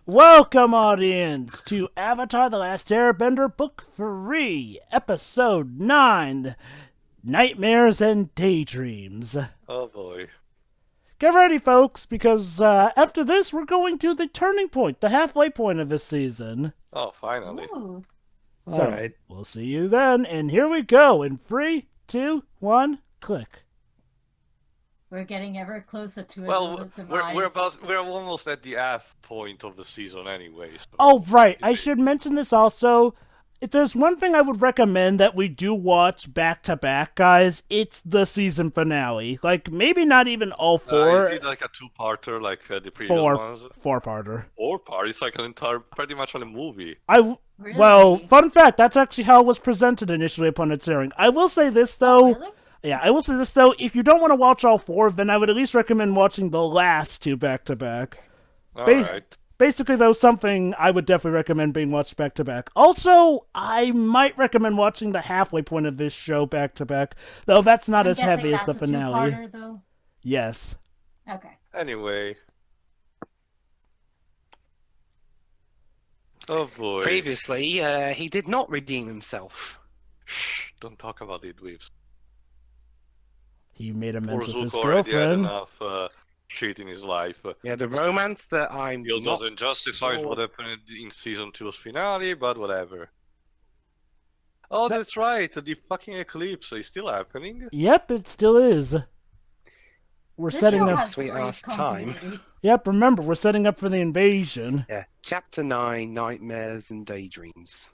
Welcome, audience, to Avatar The Last Airbender, Book 3, Episode 9, Nightmares and Daydreams. Oh boy. Get ready, folks, because after this, we're going to the turning point, the halfway point of this season. Oh, finally. Ooh. So, Alright. we'll see you then, and here we go, in 3, 2, 1, click. We're getting ever closer to his Well, demise. we're almost at the half point of the season anyway. So. Oh, right, I should mention this also. If there's one thing I would recommend that we do watch back-to-back, guys, it's the season finale. Like, maybe not even all four. Is it like a two-parter like the previous ones? Four-parter. Four-part? It's like an entire, pretty much on a movie. Really? Well, fun fact, that's actually how it was presented initially upon its airing. I will say this, though. Oh, really? Yeah, I will say this, though. If you don't want to watch all four, then I would at least recommend watching the last two back-to-back. Alright. Basically, though, something I would definitely recommend being watched back-to-back. Also, I might recommend watching the halfway point of this show back-to-back, though that's not I'm as heavy as the that's a finale. two-parter, though? Yes. Okay. Anyway. Oh boy. Previously, he did not redeem himself. Shh, don't talk about it, dweebs. He made Poor amends with his Zuko already had girlfriend. enough shit in his life. Yeah, the romance that I'm Still not doesn't justify sure. what happened in season 2's finale, but whatever. Oh, that's right, the fucking eclipse is still happening. Yep, it still is. We're This setting show up. has Sweet great ass time. continuity. Yep, remember, we're setting up for the invasion. Yeah. Chapter 9, Nightmares and Daydreams.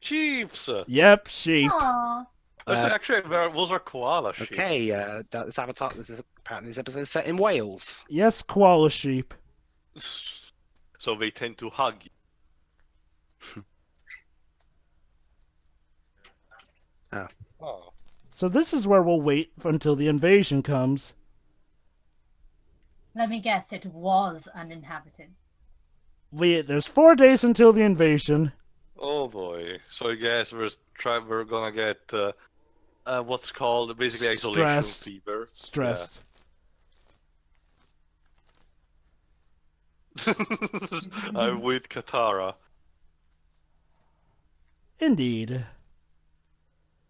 Chiefs! Yep, sheep. Aww. Actually, those are koala sheep. Okay, that's Avatar. Apparently this episode is set in Wales. Yes, koala sheep. So they tend to hug you. Oh. So this is where we'll wait until the invasion comes. Let me guess, it was uninhabited. There's 4 days until the invasion. Oh boy. So I guess we're gonna get what's called basically isolation Stressed. fever. Stressed. Yeah. I'm with Katara. Indeed.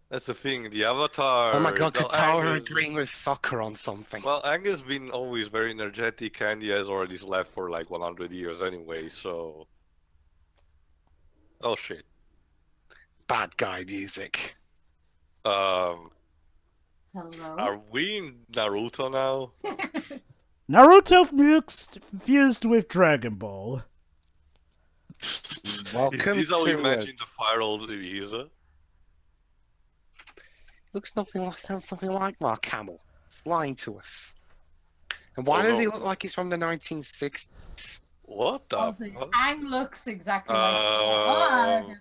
That's the thing, the Avatar. Oh my god, well, Katara Aang is- agreeing with soccer on something. Well, Aang has been always very energetic and he has already slept for like 100 years anyway, so... Oh shit. Bad guy music. Hello? Are we in Naruto now? Naruto fused with Dragon Ball. Welcome Is this how to you imagine the fire old is? Looks sounds something like Mark Hamill. It's lying to us. And why Oh, does no. he look like he's from the 1960s? What the Also, fuck? Aang looks exactly Oh. like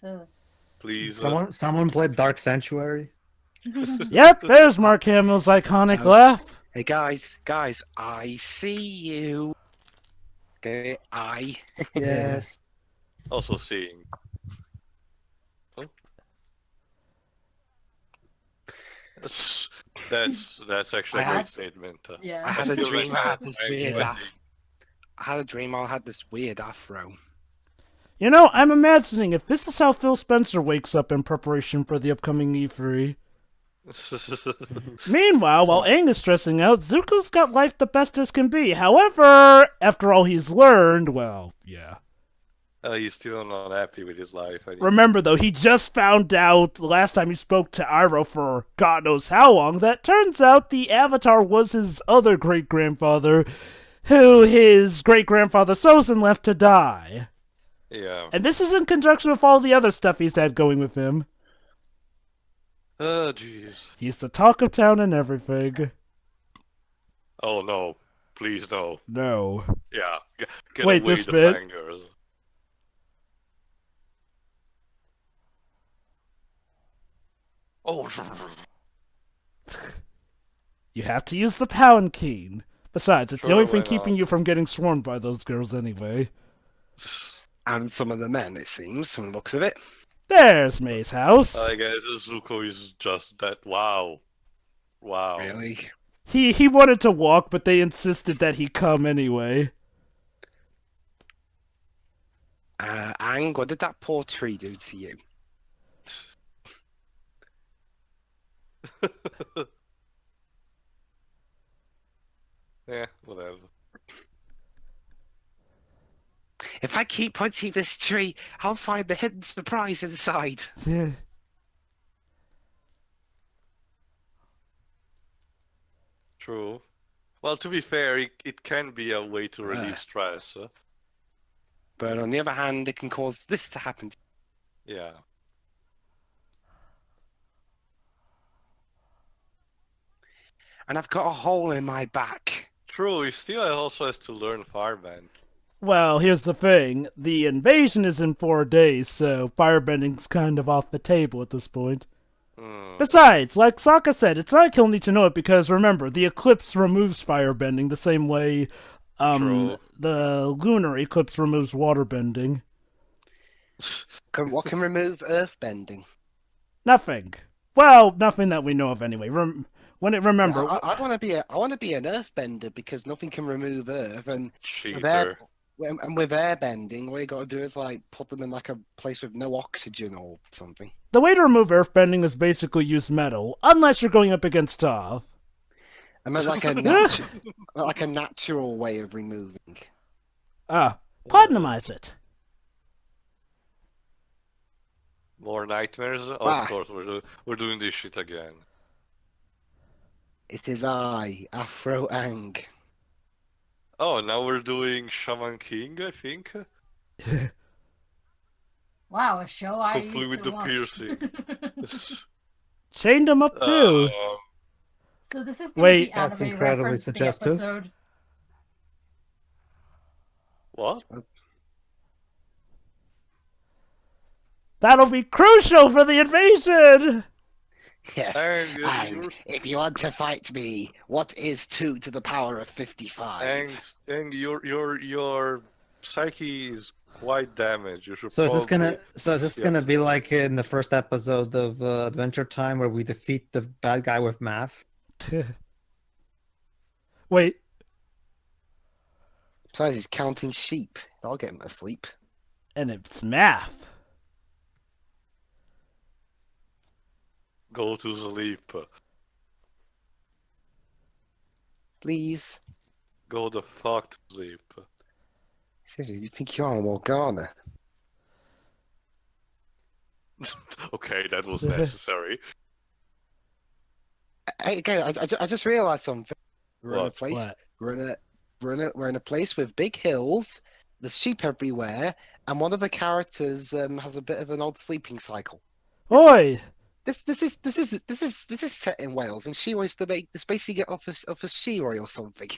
Ugh. Please. Someone played Dark Sanctuary. Yep, there's Mark Hamill's iconic laugh. Hey guys, I see you. Okay, I. Yes. Also seeing. Huh? That's actually a I great had- statement. I Yeah. had a Still dream. I had recommend this Aang weird. Wendy. I had a dream. I had this weird afro. You know, I'm imagining if this is how Phil Spencer wakes up in preparation for the upcoming E3. Meanwhile, while Aang is stressing out, Zuko's got life the best as can be. However, after all he's learned, well, yeah. He's still not happy with his life. I think. Remember, though, he just found out the last time he spoke to Iroh for God knows how long that turns out the Avatar was his other great-grandfather, who his great-grandfather Sozin left to die. Yeah. And this is in conjunction with all the other stuff he's had going with him. Oh, jeez. He's the talk of town and everything. Oh no. Please no. No. Yeah. Get Wait, away this the bit? fangers. Oh. You have to use the pound keen. Besides, it's the Sure, only thing why keeping not? you from getting swarmed by those girls anyway. And some of the men, it seems, from the looks of it. There's May's house. I guess Zuko is just that. Wow. Wow. Really? He wanted to walk, but they insisted that he come anyway. Aang, what did that poor tree do to you? Yeah, whatever. If I keep punching this tree, I'll find the hidden surprise inside. Yeah. True. Well, to be fair, it can be a way to relieve stress. But on the other hand, it can cause this to happen. Yeah. And I've got a hole in my back. True, he still also has to learn Firebend. Well, here's the thing. The invasion is in 4 days, so firebending's kind of off the table at this point. Besides, like Sokka said, it's not like he'll need to know it because, remember, the eclipse removes firebending the same way True. the lunar eclipse removes waterbending. What can remove earth bending? Nothing. Well, nothing that we know of anyway. Remember, I want to be an earthbender because nothing can remove earth, and Cheater. with air bending, what you got to do is like put them in like a place with no oxygen or something. the way to remove earthbending is basically use metal, unless you're going up against Toph. I meant like a natural way of removing. Pardonize it. More nightmares? Oh, Wow. of course, we're doing this shit again. It is I, Afro Aang. Oh, now we're doing Shaman King, I think. Wow, a show I Hopefully used with to the watch. piercing. Chained him up too. So this is going Wait, to be that's anime incredibly reference the suggestive. episode. What? That'll be crucial for the invasion! Yes. Aang, Aang, if you want to fight me, what is 2 to the power of 55? Aang, your psyche is quite damaged. You should So is this probably... gonna be like in the first episode of Adventure Time where we defeat the bad guy with math? Wait, Besides, he's counting sheep. I'll get him asleep. and it's math. Go to sleep. Please. Go the fuck to sleep. Seriously, you think you're on Morgana? Okay, that was necessary. Hey, again, I just realised something. We're in a What? place. What? We're in a place with big hills. There's sheep everywhere, and one of the characters has a bit of an odd sleeping cycle. Oi! This is set in Wales, and she wants to make this basically get off a She-Roy or something.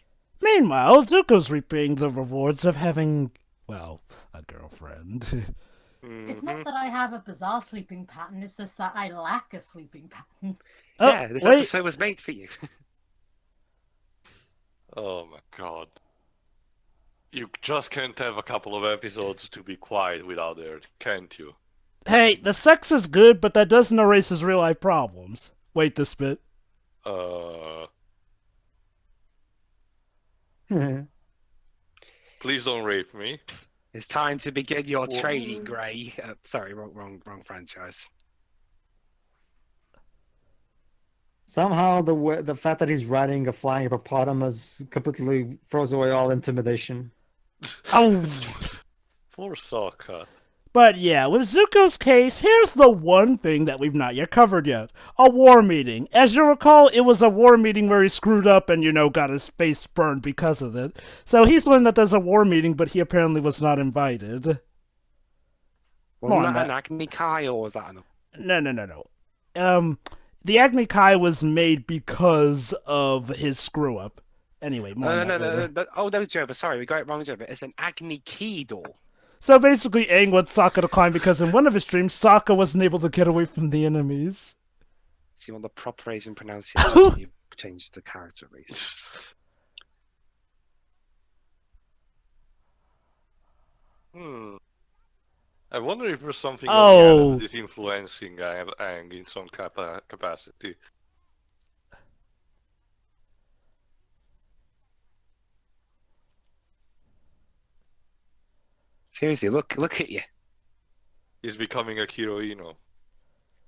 Meanwhile, Zuko's reaping the rewards of having, well, a girlfriend. It's not that I have a bizarre sleeping pattern, it's just that I lack a sleeping pattern. Oh, Yeah, this wait. episode was made for you. Oh my god. You just can't have a couple of episodes to be quiet without her, can't you? Hey, the sex is good, but that doesn't erase his real life problems. Wait this bit. Please don't rape me. It's time to begin your training, Grey. Sorry, wrong franchise. Somehow the fact that he's riding a flying hippopotamus completely throws away all intimidation. Oh. Poor Sokka. But yeah, with Zuko's case, here's the one thing that we've not yet covered yet. A war meeting. As you recall, it was a war meeting where he screwed up and, got his face burned because of it. So he's learned that there's a war meeting, but he apparently was not invited. Wasn't on, that an Agni Kai, or was that an... No. The Agni Kai was made because of his screw-up. Anyway, more on that later. No. Oh, no, Jover. Sorry, we got it wrong, Jover. It's an Agni Ki door. So basically, Aang wants Sokka to climb because in one of his dreams, Sokka wasn't able to get away from the enemies. So you want the proper Asian pronunciation, you changed the character race. I wonder if there's something Oh. that is influencing Aang in some capacity. Seriously, look at you. He's becoming a Kirohino.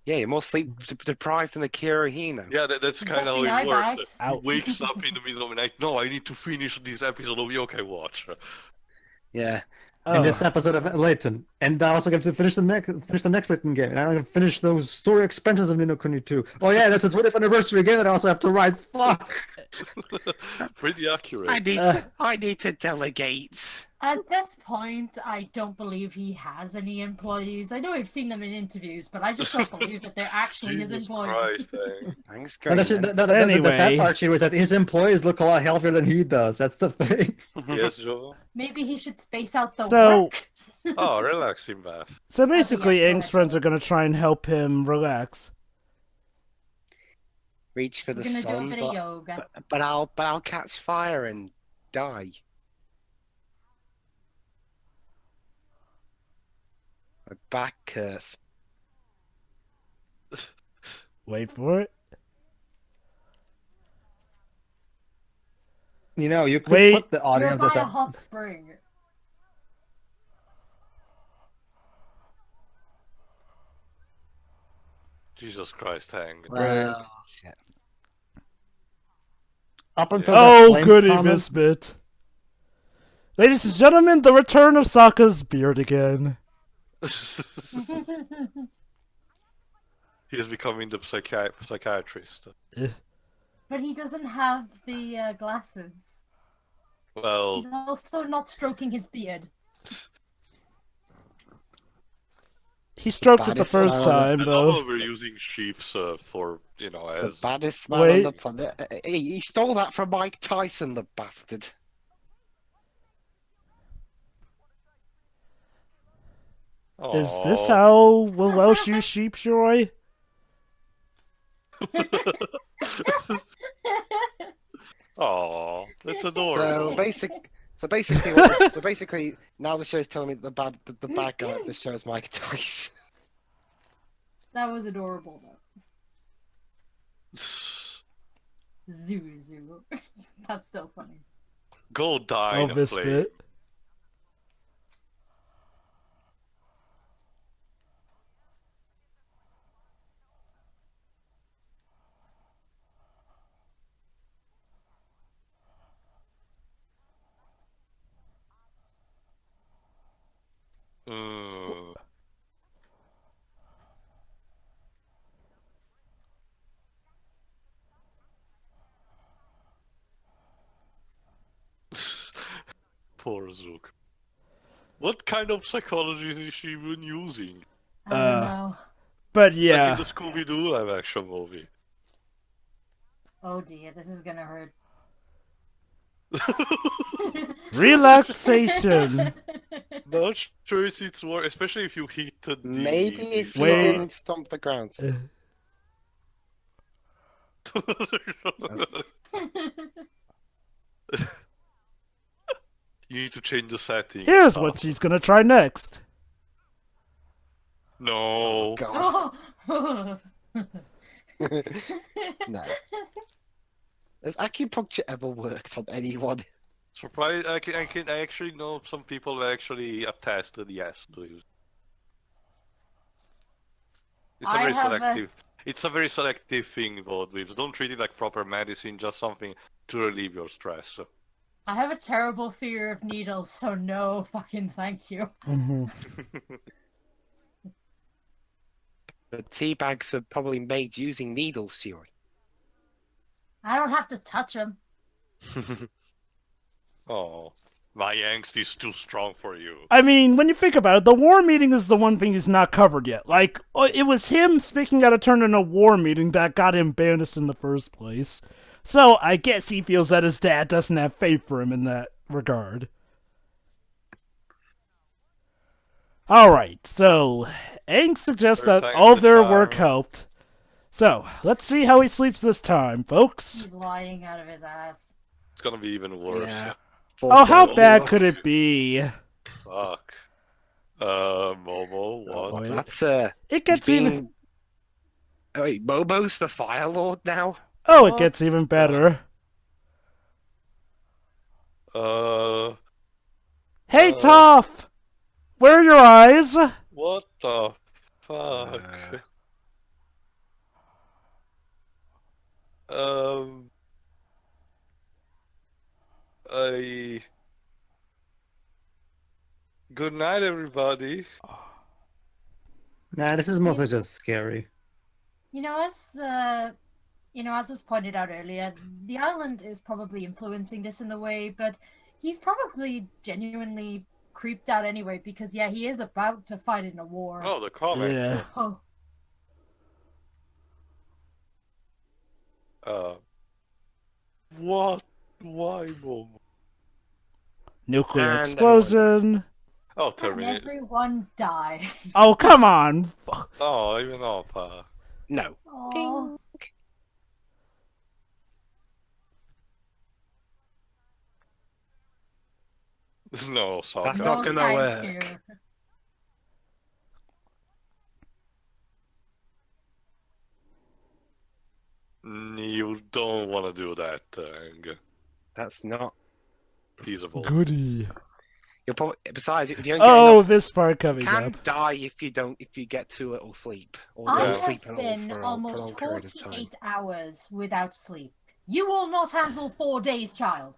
Yeah, you're more sleep deprived than the Kirohino. Yeah, that's He's kind got of the how eye it works. bags. He wakes up in the middle of the night. No, I need to finish this episode of Yokai Watch. Yeah. In this Oh, episode of Layton, and I also get to finish the next Layton game, and I'm gonna finish those story expansions of Ni no Kuni 2. Oh yeah, that's a 20th anniversary game that I also have to write. Fuck. Pretty accurate. I need to delegate. At this point, I don't believe he has any employees. I know I've seen them in interviews, but I just don't believe that they're actually his Jesus employees. Christ, eh? Thanks, No, the sad Anyway. part here is that his employees look a lot healthier than he does. That's the thing. Yes, Joe. Maybe he should space out the So- work. Oh, relaxing bath. so basically, yeah, Aang's friends are gonna try and help him relax. Reach for We're the gonna do a sun, bit of yoga. but I'll catch fire and die. My back curse. Wait for it. You know, you could Wait. put the audio You're of by this a up. hot spring. Jesus Christ, Hang. Well, Up until the Oh, flames goody comment- biscuit. Ladies and gentlemen, the return of Sokka's beard again. He is becoming the psychiatrist. But he doesn't have the glasses. Well, He's also not stroking his beard. He stroked it the baddest first one. time, I though. know we're using sheeps for, the as... baddest man Wait. on the planet. He stole that from Mike Tyson, the bastard. Is this Aw. how we'll Welsh use sheep, Roy? Aw, that's adorable. So basically, now the show's telling me that the bad guy of this show is Mike Tyson. That was adorable, though. Zoo. That's still funny. Go die Oh, in a this flame. bit. Mm. Poor Zook. What kind of psychology is she even using? I don't know. But It's yeah, like in the Scooby-Doo live-action movie. Oh dear, this is gonna hurt. relaxation. Not sure it's worth, especially if you hit the... Maybe if you Wait. didn't stomp the ground. You need to change the setting. Here's Oh, what she's gonna try next. No. God, Oh. no. Has acupuncture ever worked on anyone? Surprise! I actually know some people that actually attested yes to use. It's a I very have selective. It's a very selective thing, though. Don't treat it like proper medicine, just something to relieve your stress. I have a terrible fear of needles, so no fucking thank you. Mhm. The tea bags are probably made using needles, Siri. I don't have to touch them. Oh, my angst is too strong for you. I mean, when you think about it, the war meeting is the one thing he's not covered yet. Like, it was him speaking out of turn in a war meeting that got him banished in the first place. So, I guess he feels that his dad doesn't have faith for him in that regard. Alright, so, Aang suggests Third that time's all the their charm. work helped. So, let's see how he sleeps this time, folks. He's lying out of his ass. It's gonna be even worse. Yeah. Oh, how bad could it be? Fuck. Momo, what? Wait. That's It gets he's even... been- Oh, wait, Momo's the Fire Lord now? Oh, it What? gets even better. Uh, Hey, Toph! Where are your eyes? What the fuck? I... Good night, everybody. Nah, this is mostly just scary. As was pointed out earlier, the island is probably influencing this in the way, but he's probably genuinely creeped out anyway because, yeah, he is about to fight in a war. Oh, the comic. Yeah. So, What? Why, Mom? Nuclear And explosion. Oh, and Terminator. everyone died. Oh, come on. Oh, even off. No. Aw. No, That's Sokka. not No, gonna thank work. you. You don't want to do that, Aang. That's not. Feasible. Goody. You'll probably, besides, if you don't get Oh, enough, this part you coming can up. die if you get too little sleep. Or I don't have sleep at all been for a almost prolonged period of time. 48 hours without sleep. You will not handle 4 days, child.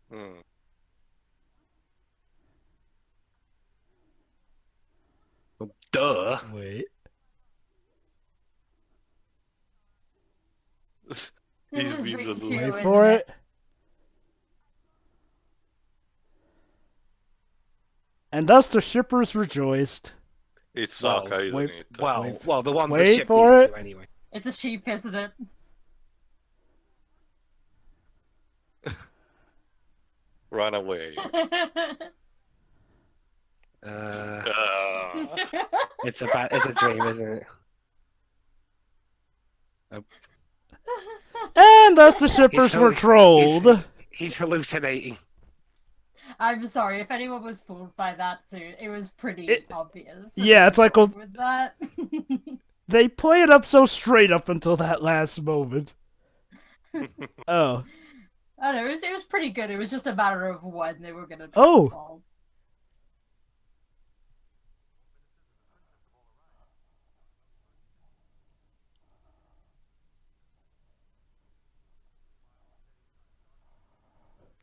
Hmm. Duh. Wait. This He's is been Ring the 2, Wait isn't for it? it. And thus the shippers rejoiced. It's Well, Sokka, isn't wait- it? Well, the ones that wait ship for these it. two anyway. It's a sheep, isn't it? Run away. It's a dream, isn't it? And thus the shippers were trolled. He's hallucinating. I'm sorry if anyone was fooled by that too. It was pretty obvious. Yeah, it's like with that. they play it up so straight up until that last moment. Oh. I don't know, it was pretty good. It was just a matter of when they were gonna drop Oh. the ball.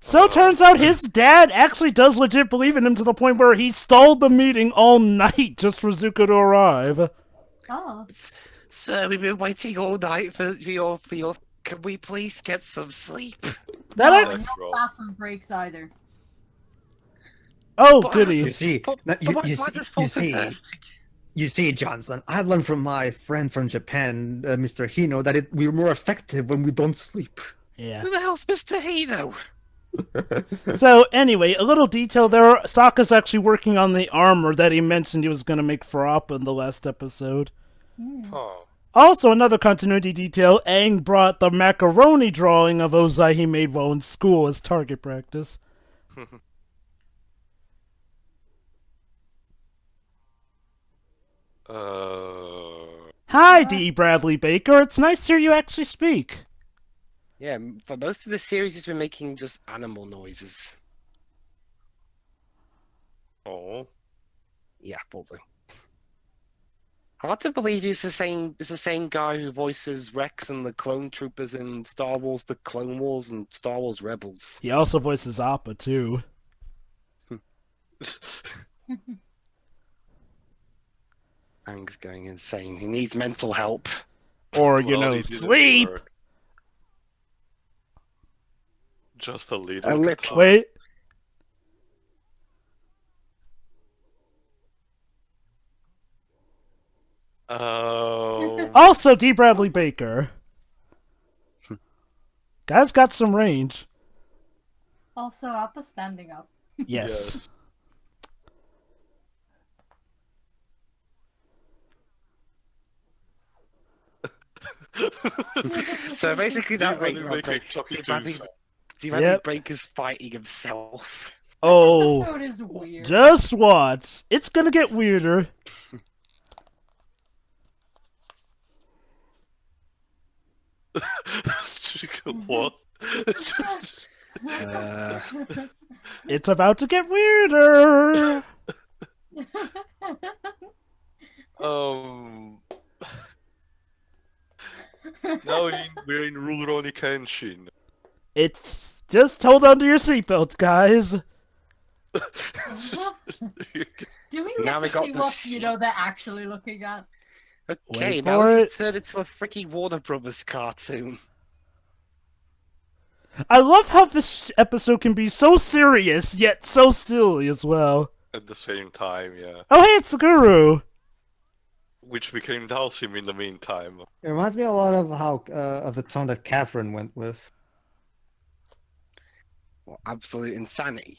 So turns out his dad actually does legit believe in him to the point where he stalled the meeting all night just for Zuko to arrive. Oh. Sir, we've been waiting all night for your. Can we please get some sleep? That No, I- and no bathroom breaks either. Oh, But- goody. You see, you see, Johnson. I've learned from my friend from Japan, Mr. Hino, that we're more effective when we don't sleep. Yeah. Who the hell's Mr. Hino? So anyway, a little detail there. Sokka's actually working on the armor that he mentioned he was going to make for Appa in the last episode. Huh. Also, another continuity detail, Aang brought the macaroni drawing of Ozai he made while in school as target practice. Hi, D. Bradley Baker. It's nice to hear you actually speak. Yeah, for most of the series, he's been making just animal noises. Oh. Yeah, will do. Hard to believe he's the same guy who voices Rex and the clone troopers in Star Wars: The Clone Wars and Star Wars Rebels. He also voices Appa, too. Aang's going insane. He needs mental help. Or, Well, he didn't sleep! work. Just a A little. little. Wait. Oh. Also, D. Bradley Baker. Guy's got some range. Also, Appa standing up. Yes. So basically, that He's right, only making Chucky Steve Bradley Cheese. Steve Bradley Yep. Baker's fighting himself. Oh, This episode is weird. just what? It's gonna get weirder. What? It's about to get weirder. um. Now we're in Rurouni Kenshin. It's just hold on to your seatbelts, guys. Do we Now get we to got see the what tea. they're actually looking at? Okay, Wait now for this it. has turned into a freaking Warner Brothers cartoon. I love how this episode can be so serious, yet so silly as well. At the same time, yeah. Oh, hey, it's the Guru. Which became Dalsim in the meantime. It reminds me a lot of how of the tone that Catherine went with. Well, absolute insanity.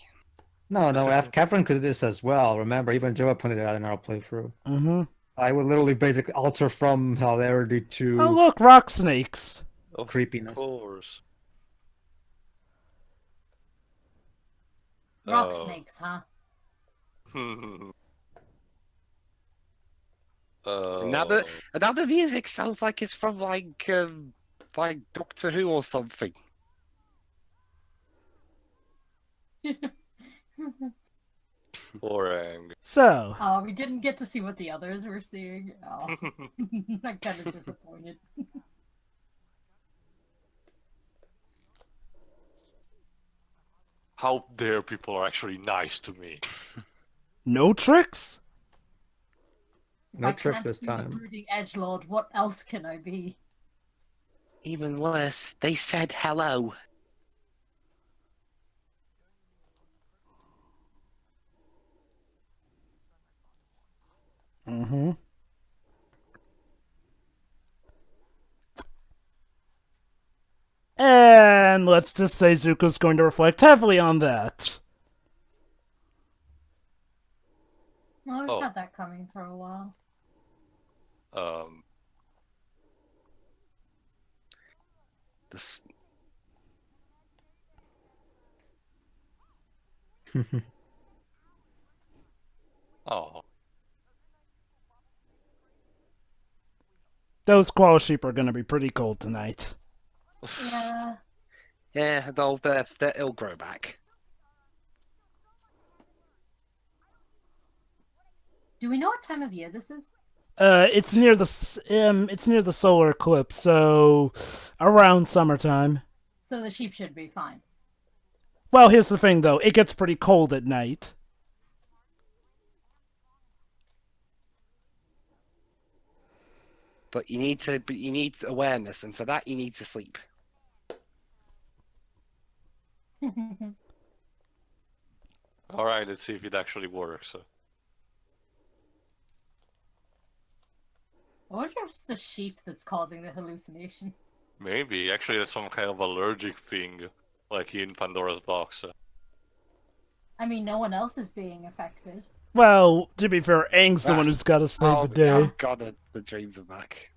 No, Catherine could do this as well. Remember, even Joe pointed it out in our playthrough. Mm-hmm. I would literally basically alter from hilarity to Oh, look, rock snakes. Of creepiness. course. Rock Oh. snakes, huh? Now the music sounds like it's from like Doctor Who or something. Poor Aang. So, Oh, we didn't get to see what the others were seeing. Oh, I'm kind of disappointed. How dare people are actually nice to me. no tricks? If No I tricks can't this be the time. brooding edgelord, what else can I be? Even worse, they said hello. Mm-hmm. And let's just say Zuko's going to reflect heavily on that. Well, we've Oh. had that coming for a while. This Oh. Those Qual sheep are going to be pretty cold tonight. Yeah. yeah, they'll grow back. Do we know what time of year this is? It's near the solar eclipse, so around summertime. So the sheep should be fine. Well, here's the thing, though. It gets pretty cold at night. But you need awareness, and for that you need to sleep. Alright, let's see if it actually works. I wonder if it's the sheep that's causing the hallucination. Maybe. Actually, that's some kind of allergic thing. Like in Pandora's box. I mean, no one else is being affected. Well, to be fair, Aang's the one who's got to save the day. Oh god, the dreams are back.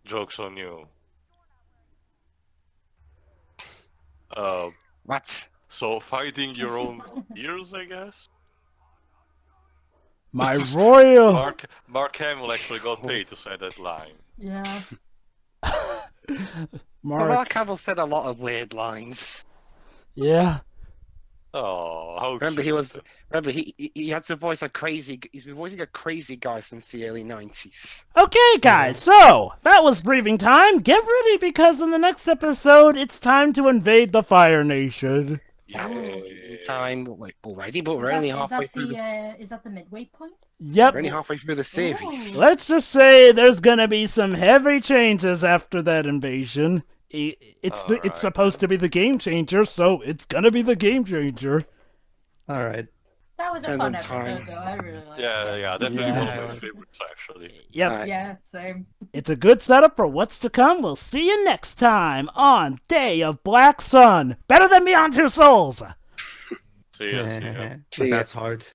Joke's on you. What? So fighting your own ears, I guess? My royal... Mark Hamill actually got paid to say that line. Yeah. Mark Hamill said a lot of weird lines. Yeah. Oh, how Remember, cute. he had to voice a crazy. He's been voicing a crazy guy since the early '90s. Okay, guys, so that was breathing time. Get ready because in the next episode, it's time to invade the Fire Nation. Time like already, but we're only halfway through. Is that the midway point? Yep. We're only halfway through the series. Let's just say there's gonna be some heavy changes after that invasion. It's supposed to be the game changer, so it's gonna be the game changer. All right. That was a And fun then episode, time. though. I really liked Yeah, it. definitely Yeah. one of my favorites, actually. Yep. Alright. Yeah, same. It's a good setup for what's to come. We'll see you next time on Day of Black Sun. Better than Beyond Two Souls. See ya, see ya. But that's hard.